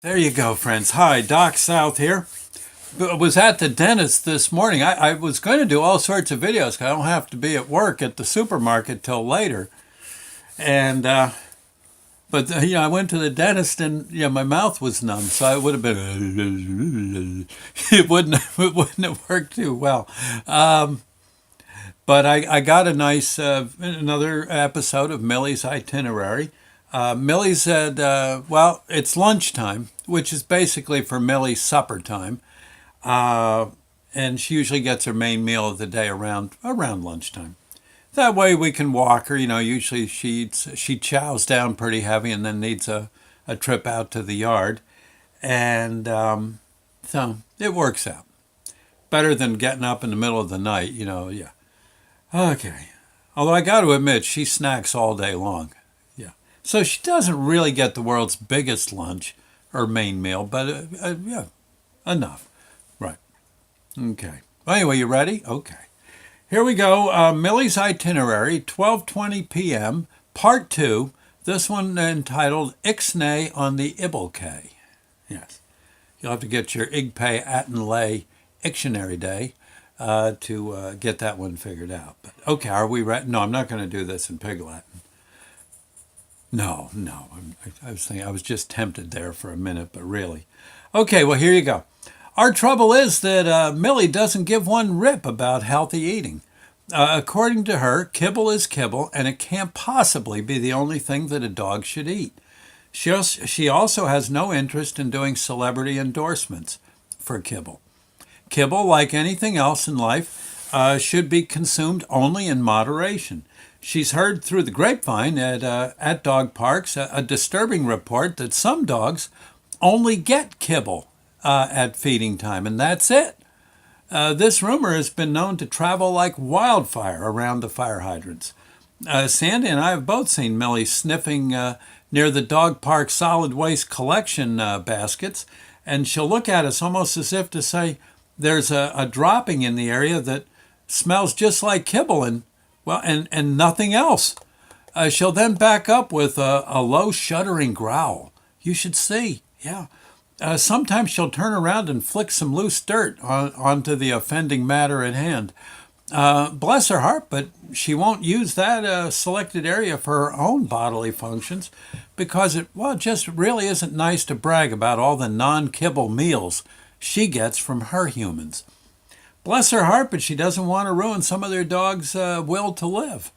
There you go, friends. Hi, Doc South here. Was at the dentist this morning. I was going to do all sorts of videos 'cause I don't have to be at work at the supermarket till later. And I went to the dentist and my mouth was numb, so it would have been it wouldn't have worked too well. But I got a nice another episode of Millie's Itinerary. Millie said, well, it's lunchtime, which is basically for Millie's supper time. And she usually gets her main meal of the day around lunchtime. That way we can walk her. Usually she chows down pretty heavy and then needs a trip out to the yard. And so it works out. Better than getting up in the middle of the night, yeah. Okay. Although I got to admit, she snacks all day long. Yeah. So she doesn't really get the world's biggest lunch or main meal, but yeah, enough. Right. Okay. Well, anyway, you ready? Okay. Here we go. Millie's Itinerary, 12:20 p.m., Part 2. This one entitled IxnaY on the Ibblekay. Yes. You'll have to get your IxnaY Dictionary Day to get that one figured out. But okay, are we ready? No, I'm not going to do this in Pig Latin. No. I was just tempted there for a minute, but really. Okay, well, here you go. Our trouble is that Millie doesn't give one rip about healthy eating. According to her, kibble is kibble, and it can't possibly be the only thing that a dog should eat. She also has no interest in doing celebrity endorsements for kibble. Kibble, like anything else in life, should be consumed only in moderation. She's heard through the grapevine at dog parks a disturbing report that some dogs only get kibble at feeding time, and that's it. This rumor has been known to travel like wildfire around the fire hydrants. Sandy and I have both seen Millie sniffing near the dog park solid waste collection baskets, and she'll look at us almost as if to say, there's a dropping in the area that smells just like kibble and nothing else. She'll then back up with a low shuddering growl. You should see, yeah. Sometimes she'll turn around and flick some loose dirt onto the offending matter at hand. Bless her heart, but she won't use that selected area for her own bodily functions because it just really isn't nice to brag about all the non-kibble meals she gets from her humans. Bless her heart, but she doesn't want to ruin some of their dog's will to live.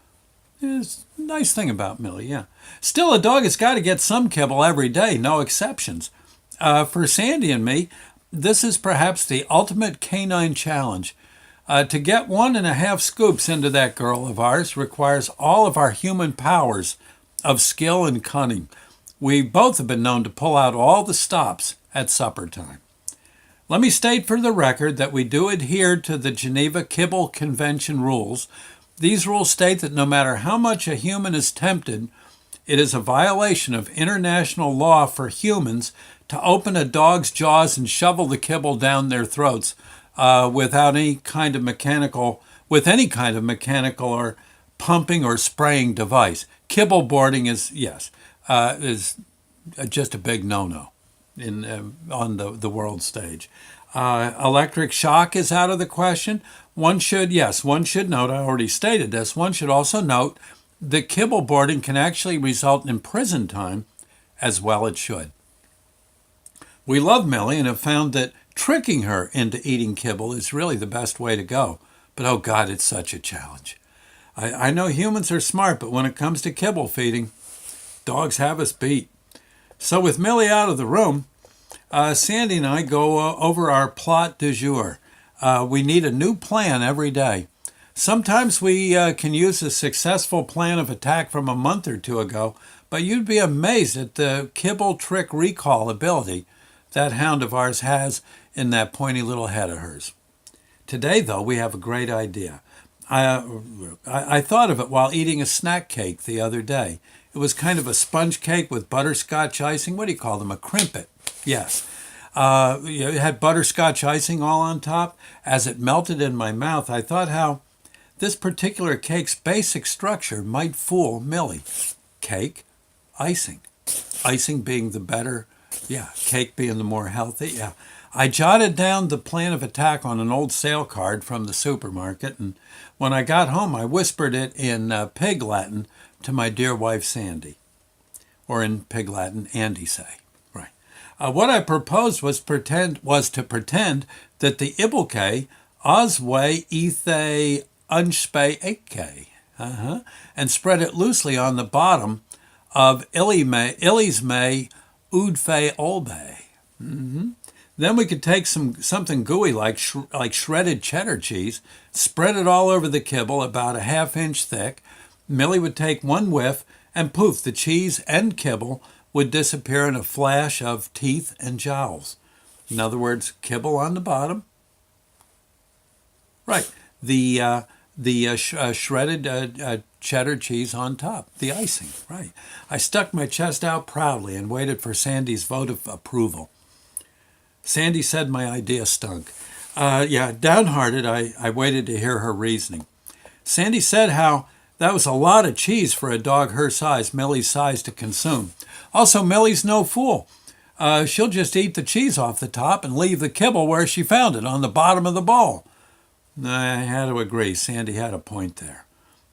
It's a nice thing about Millie, yeah. Still, a dog has got to get some kibble every day, no exceptions. For Sandy and me, this is perhaps the ultimate canine challenge. To get 1.5 scoops into that girl of ours requires all of our human powers of skill and cunning. We both have been known to pull out all the stops at supper time. Let me state for the record that we do adhere to the Geneva Kibble Convention rules. These rules state that no matter how much a human is tempted, it is a violation of international law for humans to open a dog's jaws and shovel the kibble down their throats without any kind of mechanical or pumping or spraying device. Kibble boarding is just a big no-no on the world stage. Electric shock is out of the question. One should note, I already stated this, one should also note that kibble boarding can actually result in prison time, as well it should. We love Millie and have found that tricking her into eating kibble is really the best way to go. But oh God, it's such a challenge. I know humans are smart, but when it comes to kibble feeding, dogs have us beat. So with Millie out of the room, Sandy and I go over our plot du jour. We need a new plan every day. Sometimes we can use a successful plan of attack from a month or two ago, but you'd be amazed at the kibble trick recall ability that hound of ours has in that pointy little head of hers. Today, though, we have a great idea. I thought of it while eating a snack cake the other day. It was kind of a sponge cake with butterscotch icing. What do you call them? A crimpet. Yes. It had butterscotch icing all on top. As it melted in my mouth, I thought how this particular cake's basic structure might fool Millie. Cake, icing. Icing being the better Yeah, cake being the more healthy. Yeah. I jotted down the plan of attack on an old sale card from the supermarket, and when I got home, I whispered it in Pig Latin to my dear wife Sandy, or in Pig Latin, Andy say. Right. What I proposed was to pretend that the Ibblekay Osway Ethe Unspe Ake, and spread it loosely on the bottom of Illy's May Udfe Olbe. Then we could take something gooey like shredded cheddar cheese, spread it all over the kibble about a half-inch thick. Millie would take one whiff, and poof, the cheese and kibble would disappear in a flash of teeth and jowls. In other words, kibble on the bottom. Right. The shredded cheddar cheese on top, the icing. Right. I stuck my chest out proudly and waited for Sandy's vote of approval. Sandy said my idea stunk. Downhearted, I waited to hear her reasoning. Sandy said how that was a lot of cheese for a dog her size, Millie's size, to consume. Also, Millie's no fool. She'll just eat the cheese off the top and leave the kibble where she found it, on the bottom of the bowl. I had to agree. Sandy had a point there.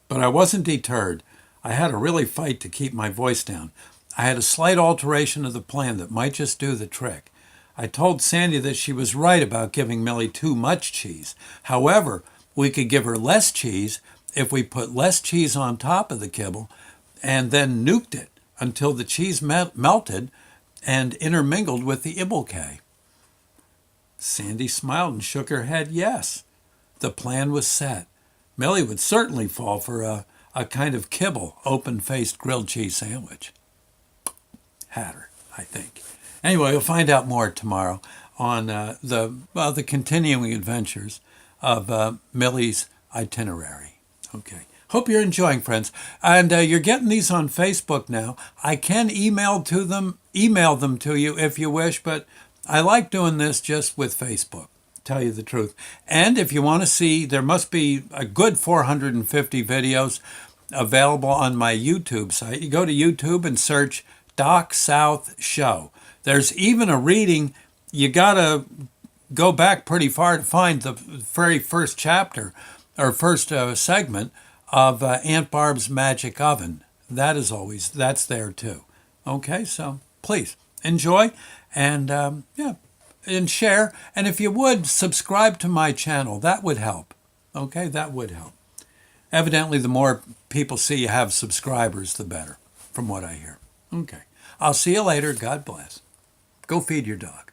But I wasn't deterred. I had to really fight to keep my voice down. I had a slight alteration of the plan that might just do the trick. I told Sandy that she was right about giving Millie too much cheese. However, we could give her less cheese if we put less cheese on top of the kibble and then nuked it until the cheese melted and intermingled with the Ibblekay. Sandy smiled and shook her head yes. The plan was set. Millie would certainly fall for a kind of kibble, open-faced grilled cheese sandwich. Had her, I think. Anyway, we'll find out more tomorrow on the continuing adventures of Millie's Itinerary. Okay. Hope you're enjoying, friends. And you're getting these on Facebook now. I can email them to you if you wish, but I like doing this just with Facebook, tell you the truth. And if you want to see, there must be a good 450 videos available on my YouTube site. You go to YouTube and search Doc South Show. There's even a reading. You got to go back pretty far to find the very first chapter or first segment of Aunt Barb's Magic Oven. That's there too. Okay, so please enjoy and and share. And if you would, subscribe to my channel. That would help. Okay, that would help. Evidently, the more people see you have subscribers, the better, from what I hear. Okay. I'll see you later. God bless. Go feed your dog.